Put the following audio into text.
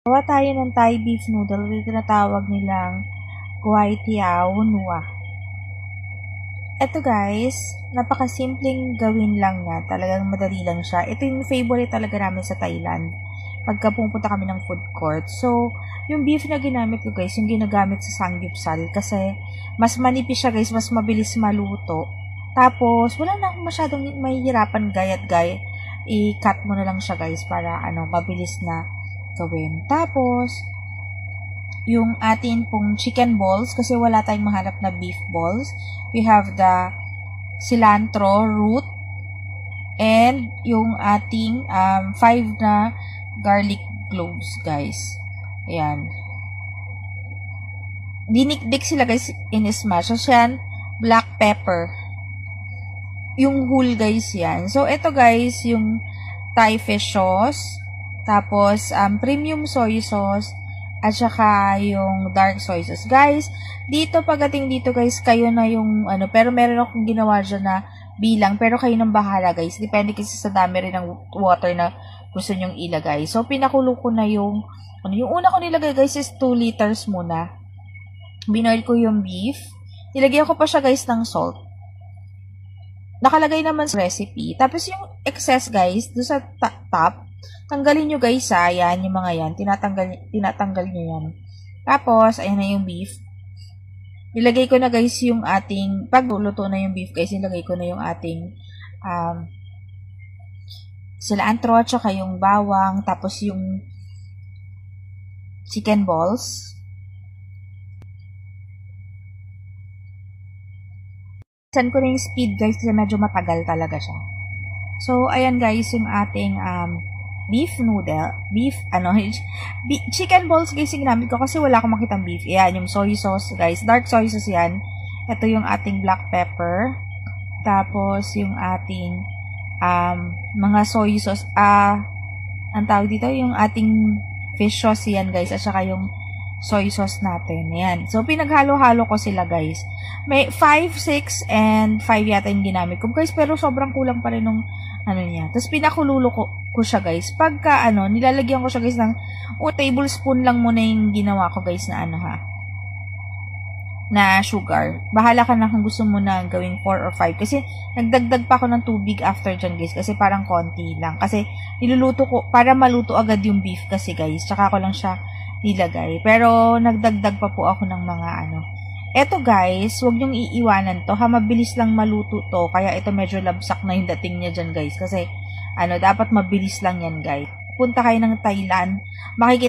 Gawa tayo ng Thai beef noodle. Ito tinatawag nilang Guai Tiao Nua. Ito guys, napakasimpleng gawin lang niya. Talagang madali lang siya. Ito yung favorite talaga namin sa Thailand. Pagka pumunta kami ng food court. So, yung beef na ginamit ko guys, yung ginagamit sa samgyeopsal. Kasi, mas manipis siya guys, mas mabilis maluto. Tapos, wala na akong masyadong mahihirapan gayat-gay. I-cut mo na lang siya guys para mabilis na gawin. Tapos, yung atin pong chicken balls, kasi wala tayong mahanap na beef balls. We have the cilantro root and yung ating 5 na garlic cloves, guys. Ayan. Dinikdik sila, guys, in smash. So, yan, black pepper. Yung whole, guys, yan. So, ito, guys, yung Thai fish sauce. Tapos, premium soy sauce, at saka yung dark soy sauce. Guys, dito, pagdating dito, guys, kayo na yung, pero meron akong ginawa dyan na bilang, pero kayo nang bahala, guys. Depende kasi sa dami rin ng water na gusto nyong ilagay. So, pinakulo ko na yung, yung una ko nilagay, guys, is 2 liters muna. Binoil ko yung beef. Nilagyan ko pa siya, guys, ng salt. Nakalagay naman sa recipe. Tapos, yung excess, guys, doon sa top, tanggalin nyo guys yan, yung mga yan, tinatanggal nyo yan. Tapos, ayan na yung beef. Nilagay ko na guys yung ating, pag luto na yung beef guys, nilagay ko na yung ating cilantro, at saka yung bawang, tapos yung chicken balls. Saan ko na yung speed guys, kasi medyo matagal talaga siya. So, ayan guys, yung ating beef noodle, chicken balls guys yung ginamit ko kasi wala akong makitang beef. Ayan, yung soy sauce guys, dark soy sauce yan. Ito yung ating black pepper. Tapos, yung ating mga soy sauce, ang tawag dito, yung ating fish sauce yan guys, at saka yung soy sauce natin. Ayan. So, pinaghalo-halo ko sila guys. May 5, 6, and 5 yata yung ginamit ko guys, pero sobrang kulang pa rin nung niya. Tapos, pinakululo ko siya guys. Pagka, nilalagyan ko siya guys ng tablespoon lang muna yung ginawa ko guys na na sugar. Bahala ka na kung gusto mo na gawing 4 or 5. Kasi, nagdagdag pa ako ng tubig after dyan guys. Kasi parang konti lang. Kasi, niluluto ko, para maluto agad yung beef kasi guys. Tsaka ko lang siya nilagay. Pero, nagdagdag pa po ako ng mga Eto guys, huwag niyong iiwanan to. Mabilis lang maluto to. Kaya ito medyo labsak na yung dating niya dyan guys. Kasi, dapat mabilis lang yan guys. Punta kayo ng Thailand, makikita